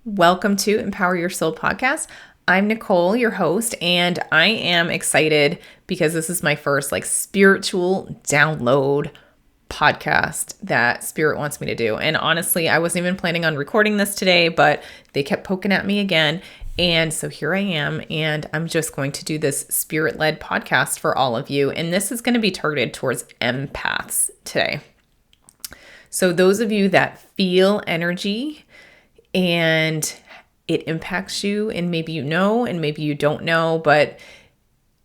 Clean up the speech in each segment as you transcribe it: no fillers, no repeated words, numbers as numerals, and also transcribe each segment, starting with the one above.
Welcome to Empower Your Soul podcast. I'm Nicole, your host, and I am excited because this is my first spiritual download podcast that Spirit wants me to do. And honestly, I wasn't even planning on recording this today, but they kept poking at me again. And so here I am, and I'm just going to do this spirit-led podcast for all of you. And this is going to be targeted towards empaths today. So those of you that feel energy and it impacts you, and maybe you know, and maybe you don't know, but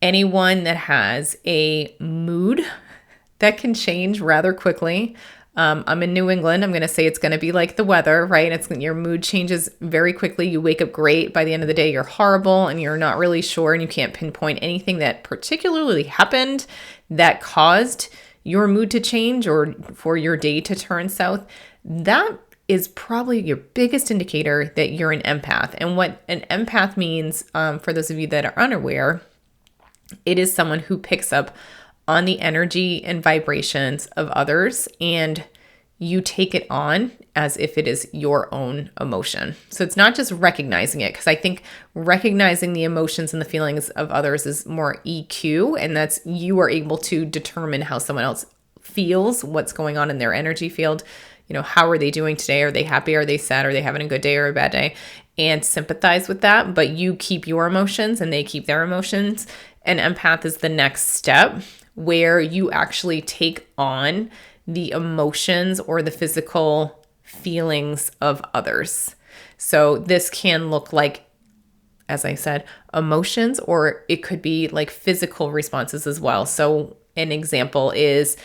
anyone that has a mood that can change rather quickly. I'm in New England. I'm going to say it's going to be like the weather, right? Your mood changes very quickly. You wake up great. By the end of the day, you're horrible and you're not really sure, and you can't pinpoint anything that particularly happened that caused your mood to change or for your day to turn south. That is probably your biggest indicator that you're an empath. And what an empath means, for those of you that are unaware, it is someone who picks up on the energy and vibrations of others, and you take it on as if it is your own emotion. So it's not just recognizing it, because I think recognizing the emotions and the feelings of others is more EQ, and that's you are able to determine how someone else feels, what's going on in their energy field. You know, how are they doing today? Are they happy? Are they sad? Are they having a good day or a bad day? And sympathize with that, but you keep your emotions and they keep their emotions. An empath is the next step where you actually take on the emotions or the physical feelings of others. So this can look like, as I said, emotions, or it could be like physical responses as well. So an example is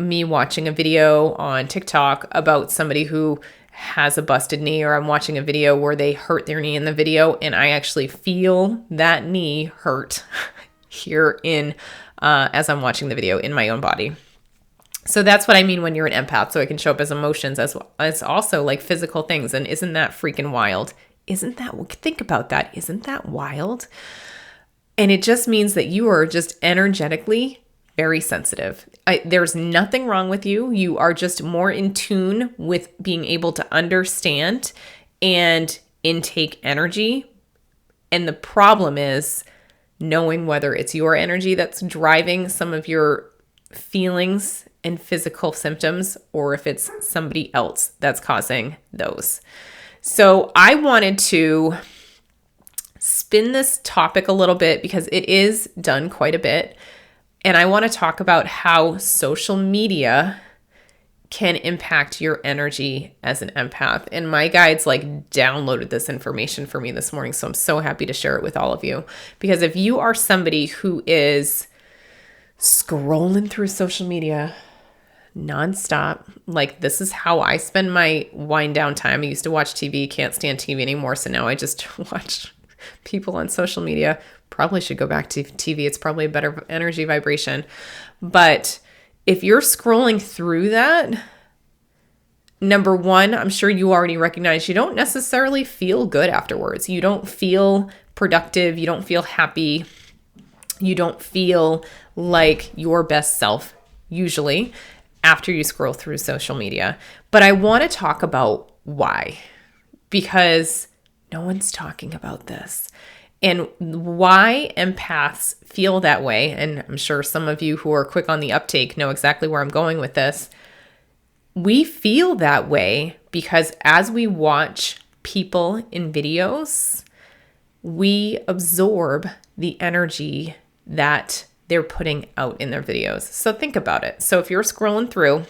me watching a video on TikTok about somebody who has a busted knee, or I'm watching a video where they hurt their knee in the video, and I actually feel that knee hurt here in as I'm watching the video in my own body. So that's what I mean when you're an empath. So it can show up as emotions as well as also like physical things. And isn't that freaking wild? Think about that. Isn't that wild? And it just means that you are just energetically very sensitive. There's nothing wrong with you. You are just more in tune with being able to understand and intake energy. And the problem is knowing whether it's your energy that's driving some of your feelings and physical symptoms, or if it's somebody else that's causing those. So I wanted to spin this topic a little bit because it is done quite a bit. And I want to talk about how social media can impact your energy as an empath. And my guides downloaded this information for me this morning. So I'm so happy to share it with all of you. Because if you are somebody who is scrolling through social media nonstop, this is how I spend my wind down time. I used to watch TV, can't stand TV anymore. So now I just watch people on social media. Probably should go back to TV. It's probably a better energy vibration. But if you're scrolling through that, number one, I'm sure you already recognize you don't necessarily feel good afterwards. You don't feel productive. You don't feel happy. You don't feel like your best self, usually, after you scroll through social media. But I want to talk about why, because no one's talking about this. And why empaths feel that way, and I'm sure some of you who are quick on the uptake know exactly where I'm going with this. We feel that way because as we watch people in videos, we absorb the energy that they're putting out in their videos. So think about it. So if you're scrolling through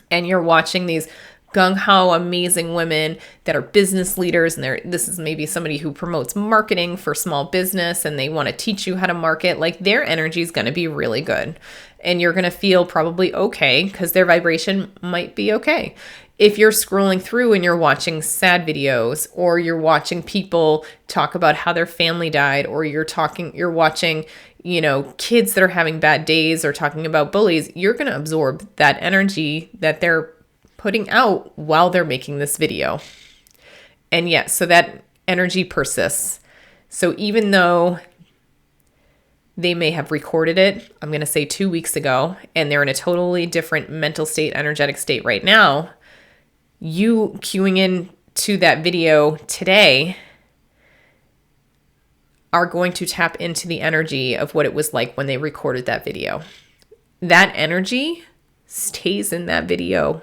and you're watching these gung-ho, amazing women that are business leaders, and this is maybe somebody who promotes marketing for small business, and they want to teach you how to market, their energy is going to be really good. And you're going to feel probably okay because their vibration might be okay. If you're scrolling through and you're watching sad videos, or you're watching people talk about how their family died, or you're watching, kids that are having bad days or talking about bullies, you're going to absorb that energy that they're putting out while they're making this video. And yes, so that energy persists. So even though they may have recorded it, I'm going to say 2 weeks ago, and they're in a totally different mental state, energetic state right now, you queuing in to that video today are going to tap into the energy of what it was like when they recorded that video. That energy stays in that video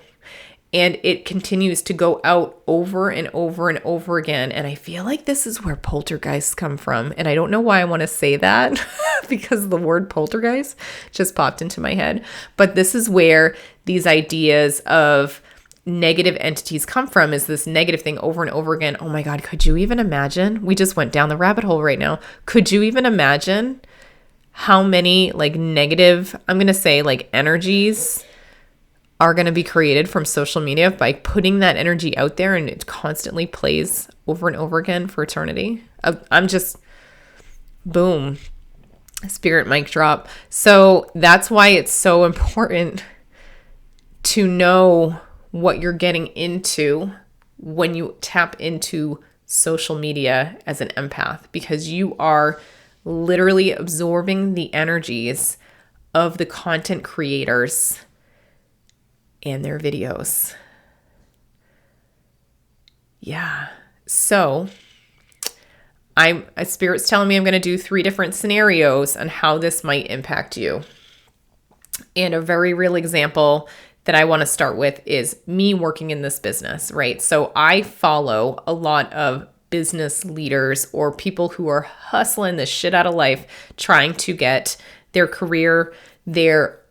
and it continues to go out over and over and over again. And I feel like this is where poltergeists come from. And I don't know why I want to say that because the word poltergeist just popped into my head. But this is where these ideas of negative entities come from, is this negative thing over and over again. Oh my God, could you even imagine? We just went down the rabbit hole right now. Could you even imagine how many like negative, I'm going to say like energies are going to be created from social media by putting that energy out there and it constantly plays over and over again for eternity? I'm just, boom, spirit mic drop. So that's why it's so important to know what you're getting into when you tap into social media as an empath, because you are literally absorbing the energies of the content creators and their videos. Yeah. So Spirit's telling me I'm going to do 3 different scenarios on how this might impact you. And a very real example that I want to start with is me working in this business, right? So I follow a lot of business leaders or people who are hustling the shit out of life, trying to get their career, their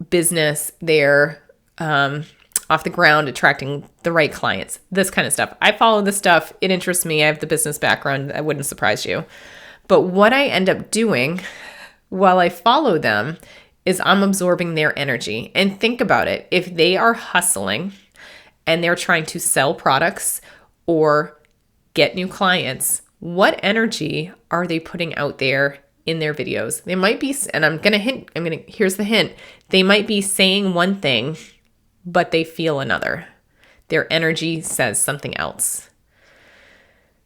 business, their off the ground, attracting the right clients, this kind of stuff. I follow this stuff. It interests me. I have the business background. That wouldn't surprise you. But what I end up doing while I follow them is I'm absorbing their energy. And think about it. If they are hustling and they're trying to sell products or get new clients, what energy are they putting out there in their videos? They might be, and here's the hint. They might be saying one thing, but they feel another. Their energy says something else.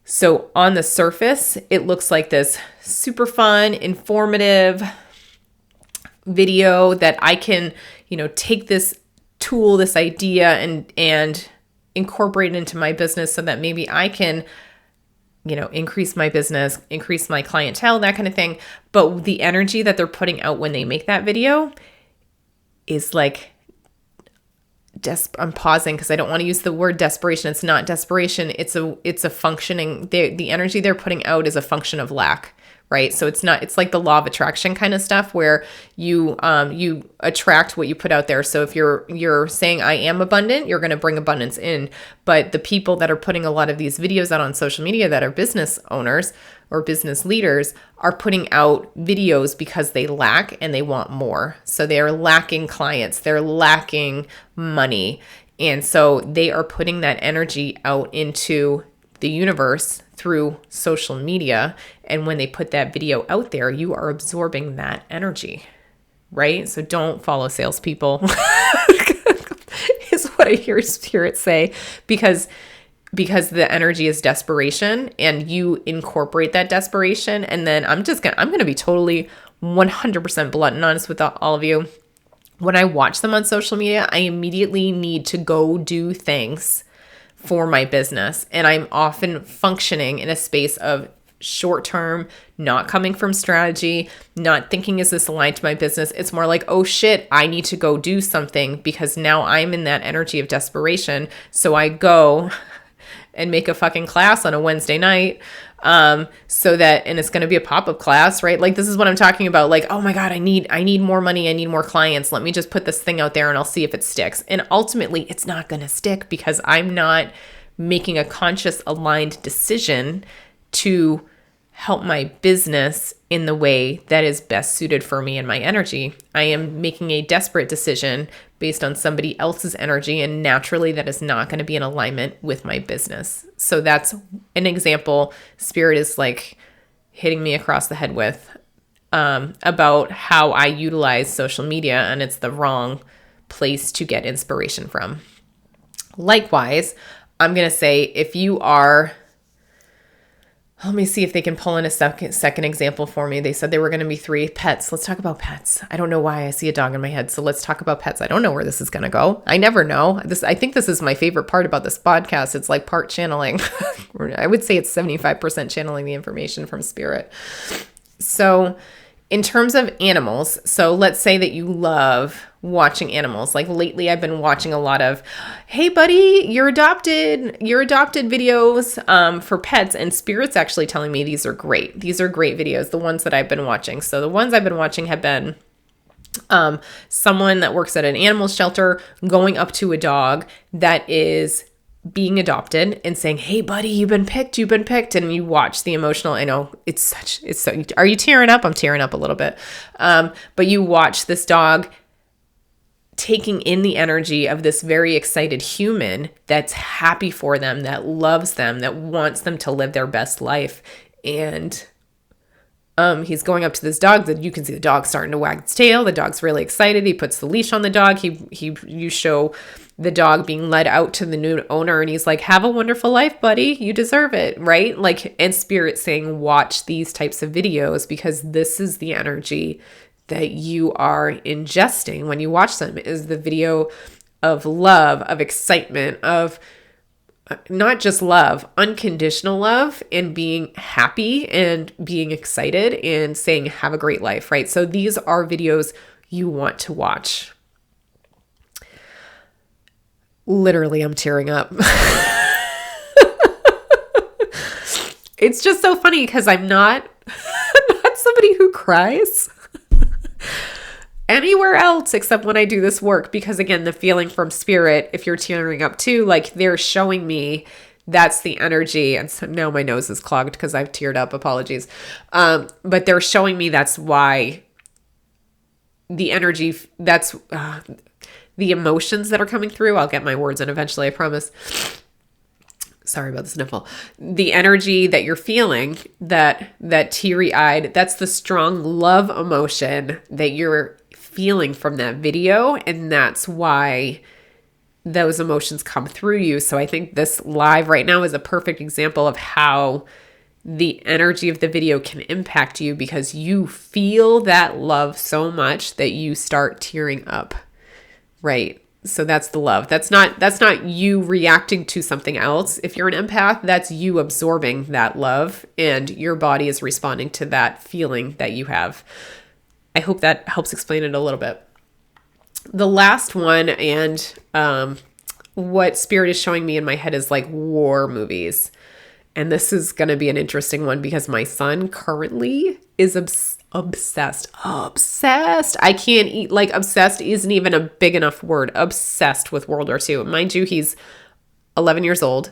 So on the surface, it looks like this super fun, informative video that I can, take this tool, this idea and incorporate it into my business so that maybe I can, increase my business, increase my clientele, that kind of thing. But the energy that they're putting out when they make that video is like, I'm pausing because I don't want to use the word desperation. It's not desperation. It's a functioning, the energy they're putting out is a function of lack. Right. So it's like the law of attraction kind of stuff where you attract what you put out there. So if you're saying I am abundant, you're going to bring abundance in. But the people that are putting a lot of these videos out on social media that are business owners or business leaders are putting out videos because they lack and they want more. So they are lacking clients. They're lacking money. And so they are putting that energy out into the universe through social media. And when they put that video out there, you are absorbing that energy, right? So don't follow salespeople is what I hear Spirit say, because the energy is desperation and you incorporate that desperation. And then I'm going to be totally 100% blunt and honest with all of you. When I watch them on social media, I immediately need to go do things for my business. And I'm often functioning in a space of short term, not coming from strategy, not thinking, is this aligned to my business? It's more like, oh shit, I need to go do something because now I'm in that energy of desperation. So I go and make a fucking class on a Wednesday night. And it's going to be a pop-up class, right? Like, this is what I'm talking about. Like, oh my God, I need more money. I need more clients. Let me just put this thing out there and I'll see if it sticks. And ultimately it's not going to stick because I'm not making a conscious aligned decision to help my business in the way that is best suited for me and my energy. I am making a desperate decision based on somebody else's energy, and naturally that is not going to be in alignment with my business. So that's an example Spirit is like hitting me across the head with about how I utilize social media, and it's the wrong place to get inspiration from. Likewise, I'm going to say if you are Let me see if they can pull in a second example for me. They said they were going to be 3 pets. Let's talk about pets. I don't know why I see a dog in my head. So let's talk about pets. I don't know where this is going to go. I never know. I think this is my favorite part about this podcast. It's like part channeling. I would say it's 75% channeling the information from spirit. So in terms of animals, so let's say that you love watching animals. Like lately I've been watching a lot of, hey buddy, you're adopted videos for pets, and spirit's actually telling me these are great. These are great videos, the ones that I've been watching. So the ones I've been watching have been someone that works at an animal shelter going up to a dog that is being adopted and saying, hey buddy, you've been picked. And you watch the emotional, I know it's so, are you tearing up? I'm tearing up a little bit. But you watch this dog taking in the energy of this very excited human that's happy for them, that loves them, that wants them to live their best life. And he's going up to this dog that you can see the dog starting to wag its tail. The dog's really excited. He puts the leash on the dog. You show the dog being led out to the new owner, and he's like, have a wonderful life, buddy. You deserve it, right? Like, and spirit saying, watch these types of videos because this is the energy that you are ingesting when you watch them, is the video of love, of excitement, of not just love, unconditional love, and being happy and being excited and saying, have a great life, right? So these are videos you want to watch. Literally, I'm tearing up. It's just so funny because I'm not somebody who cries anywhere else except when I do this work, because again, the feeling from spirit, if you're tearing up too, like they're showing me that's the energy. And so now my nose is clogged because I've teared up, apologies. But they're showing me that's why the energy, that's the emotions that are coming through. I'll get my words in eventually, I promise. Sorry about the sniffle. The energy that you're feeling, that teary-eyed, that's the strong love emotion that you're feeling from that video. And that's why those emotions come through you. So I think this live right now is a perfect example of how the energy of the video can impact you, because you feel that love so much that you start tearing up, right? So that's the love. That's not you reacting to something else. If you're an empath, that's you absorbing that love and your body is responding to that feeling that you have. I hope that helps explain it a little bit. The last one, and what spirit is showing me in my head, is like war movies. And this is going to be an interesting one because my son currently is obsessed. I can't eat, like, obsessed isn't even a big enough word. Obsessed with World War II. Mind you, he's 11 years old,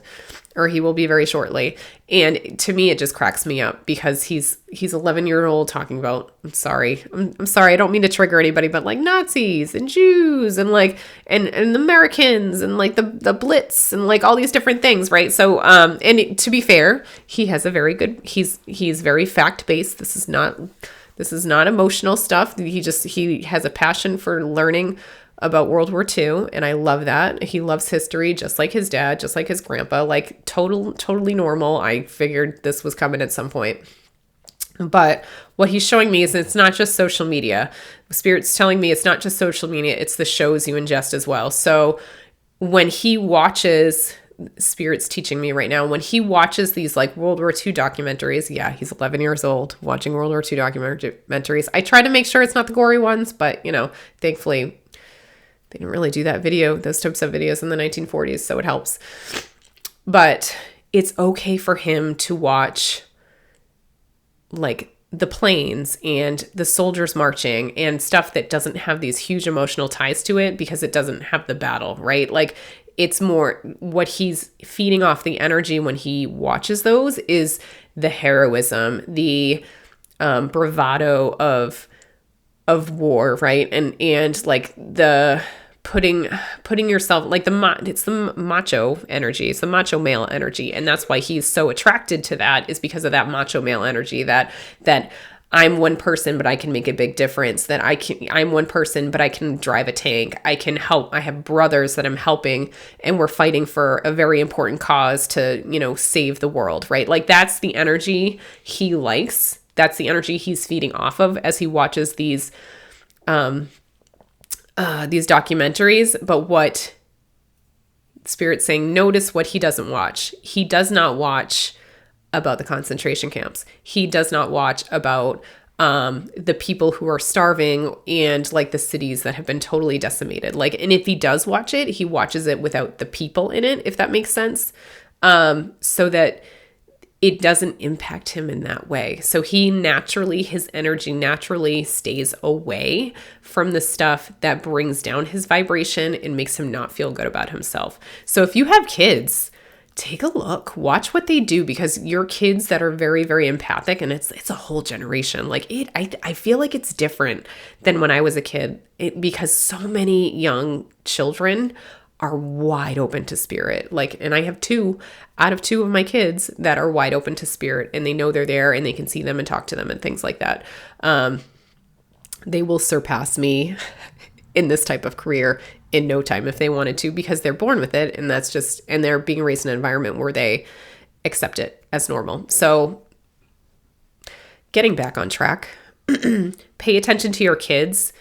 or he will be very shortly. And to me, it just cracks me up because he's 11-year-old talking about, I'm sorry, I don't mean to trigger anybody, but like Nazis and Jews and like, and Americans and like the Blitz and like all these different things, right? So, and to be fair, he has a very good, he's very fact-based. This is not emotional stuff. He has a passion for learning about World War II, and I love that. He loves history, just like his dad, just like his grandpa, like totally normal. I figured this was coming at some point. But what he's showing me is it's not just social media. Spirit's telling me it's not just social media, it's the shows you ingest as well. So when he watches, Spirit's teaching me right now, when he watches these like World War II documentaries, yeah, he's 11 years old watching World War II documentaries. I try to make sure it's not the gory ones, but thankfully they didn't really do those types of videos in the 1940s, so it helps. But it's okay for him to watch like the planes and the soldiers marching and stuff that doesn't have these huge emotional ties to it because it doesn't have the battle, right? Like, it's more what he's feeding off the energy when he watches those is the heroism, the bravado of war, right? And like the putting yourself, like it's the macho energy, it's the macho male energy, and that's why he's so attracted to that, is because of that macho male energy, that I'm one person, but I can make a big difference. That I'm one person, but I can drive a tank. I can help. I have brothers that I'm helping, and we're fighting for a very important cause to, save the world, right? Like that's the energy he likes. That's the energy he's feeding off of as he watches these documentaries. But what Spirit's saying, notice what he doesn't watch. He does not watch about the concentration camps. He does not watch about the people who are starving and like the cities that have been totally decimated. Like, and if he does watch it, he watches it without the people in it, if that makes sense. So that it doesn't impact him in that way. So his energy naturally stays away from the stuff that brings down his vibration and makes him not feel good about himself. So if you have kids, take a look, watch what they do, because your kids that are very, very empathic, and it's a whole generation. Like I feel like it's different than when I was a kid, because so many young children are wide open to spirit. Like, and I have 2 out of 2 of my kids that are wide open to spirit, and they know they're there and they can see them and talk to them and things like that. They will surpass me in this type of career in no time if they wanted to, because they're born with it, and and they're being raised in an environment where they accept it as normal. So getting back on track, pay attention to your kids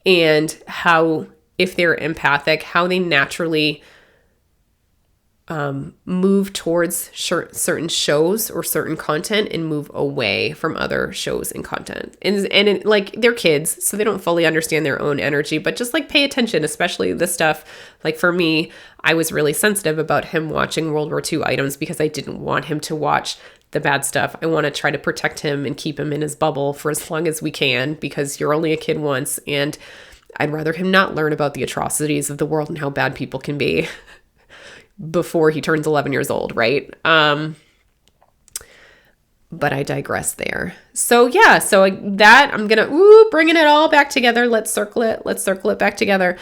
and how, if they're empathic, how they naturally move towards certain shows or certain content and move away from other shows and content. And like, they're kids, so they don't fully understand their own energy, but just like pay attention, especially the stuff. Like for me, I was really sensitive about him watching World War II items because I didn't want him to watch the bad stuff. I want to try to protect him and keep him in his bubble for as long as we can, because you're only a kid once, and I'd rather him not learn about the atrocities of the world and how bad people can be before he turns 11 years old, right? But I digress there. So yeah, that I'm going to, bringing it all back together. Let's circle it back together.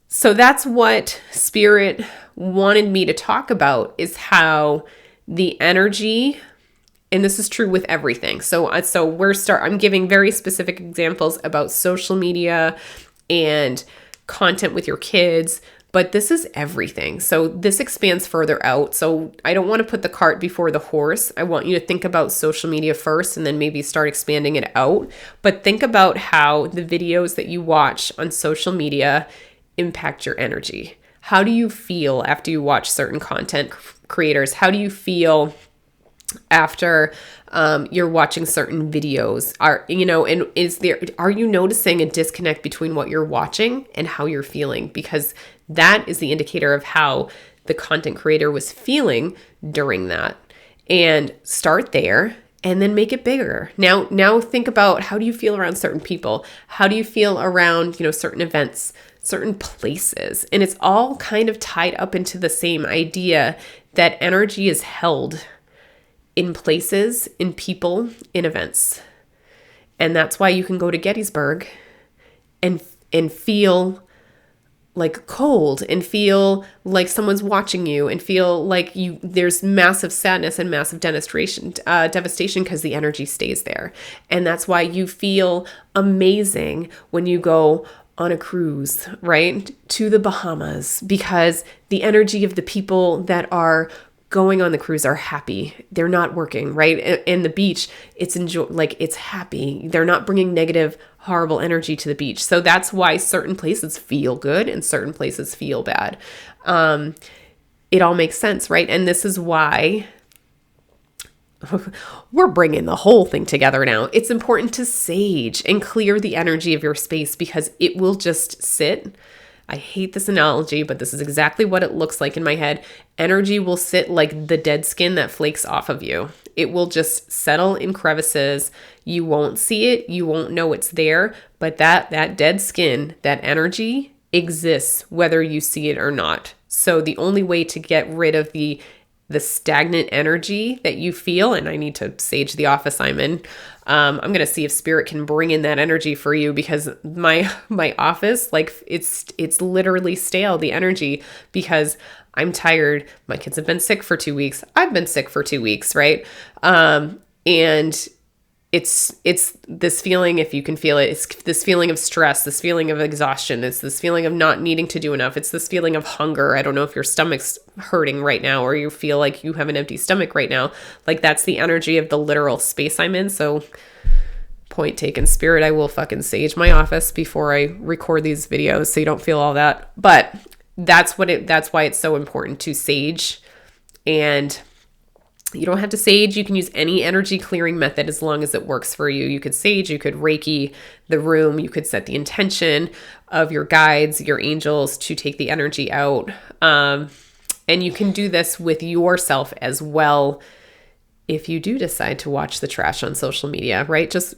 So that's what Spirit wanted me to talk about, is how the energy, and this is true with everything. So I'm giving very specific examples about social media and content with your kids, but this is everything. So this expands further out. So I don't want to put the cart before the horse. I want you to think about social media first and then maybe start expanding it out. But think about how the videos that you watch on social media impact your energy. How do you feel after you watch certain content creators? How do you feel after you're watching certain videos? Are you noticing a disconnect between what you're watching and how you're feeling? Because that is the indicator of how the content creator was feeling during that. And start there and then make it bigger. Now think about, how do you feel around certain people? How do you feel around, certain events, certain places? And it's all kind of tied up into the same idea that energy is held in places, in people, in events. And that's why you can go to Gettysburg and feel like cold, and feel like someone's watching you, and feel like there's massive sadness and massive devastation because the energy stays there. And that's why you feel amazing when you go on a cruise, right, to the Bahamas, because the energy of the people that are going on the cruise are happy. They're not working, right? And the beach, it's happy. They're not bringing negative, horrible energy to the beach. So that's why certain places feel good and certain places feel bad. It all makes sense, right? And this is why we're bringing the whole thing together now. It's important to sage and clear the energy of your space, because it will just sit. I hate this analogy, but this is exactly what it looks like in my head. Energy will sit like the dead skin that flakes off of you. It will just settle in crevices. You won't see it. You won't know it's there. But that dead skin, that energy exists whether you see it or not. So the only way to get rid of the stagnant energy that you feel, and I need to sage the office I'm in. I'm going to see if Spirit can bring in that energy for you, because my office, like it's literally stale, the energy, because I'm tired. My kids have been sick for 2 weeks. I've been sick for 2 weeks, right? And it's this feeling, if you can feel it, it's this feeling of stress, this feeling of exhaustion, it's this feeling of not needing to do enough, it's this feeling of hunger. I don't know if your stomach's hurting right now or you feel like you have an empty stomach right now. Like that's the energy of the literal space I'm in. So point taken, spirit, I will fucking sage my office before I record these videos so you don't feel all that. But that's why it's so important to sage. And you don't have to sage. You can use any energy clearing method as long as it works for you. You could sage, you could Reiki the room, you could set the intention of your guides, your angels to take the energy out. And you can do this with yourself as well if you do decide to watch the trash on social media, right? Just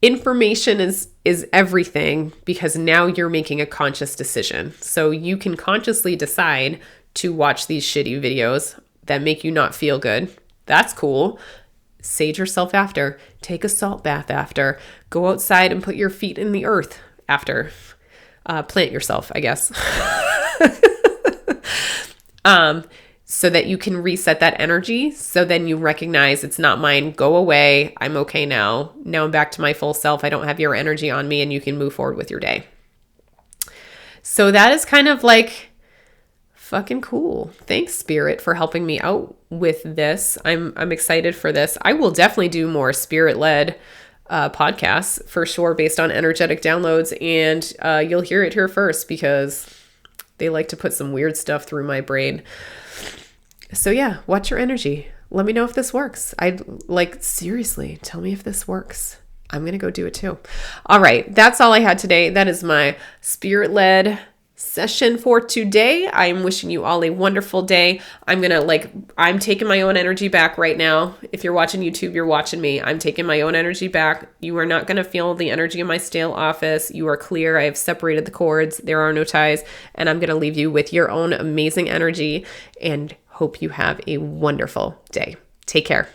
information is everything, because now you're making a conscious decision. So you can consciously decide to watch these shitty videos that make you not feel good. That's cool. Sage yourself after. Take a salt bath after. Go outside and put your feet in the earth after. Plant yourself, I guess. So that you can reset that energy. So then you recognize it's not mine. Go away. I'm okay now. Now I'm back to my full self. I don't have your energy on me, and you can move forward with your day. So that is kind of like fucking cool. Thanks, Spirit, for helping me out with this. I'm excited for this. I will definitely do more spirit-led podcasts for sure, based on energetic downloads, and you'll hear it here first because they like to put some weird stuff through my brain. So yeah, watch your energy. Let me know if this works. Seriously, tell me if this works. I'm going to go do it too. All right. That's all I had today. That is my spirit-led session for today. I'm wishing you all a wonderful day. I'm taking my own energy back right now. If you're watching YouTube, you're watching me. I'm taking my own energy back. You are not going to feel the energy in my stale office. You are clear. I have separated the cords. There are no ties. And I'm going to leave you with your own amazing energy and hope you have a wonderful day. Take care.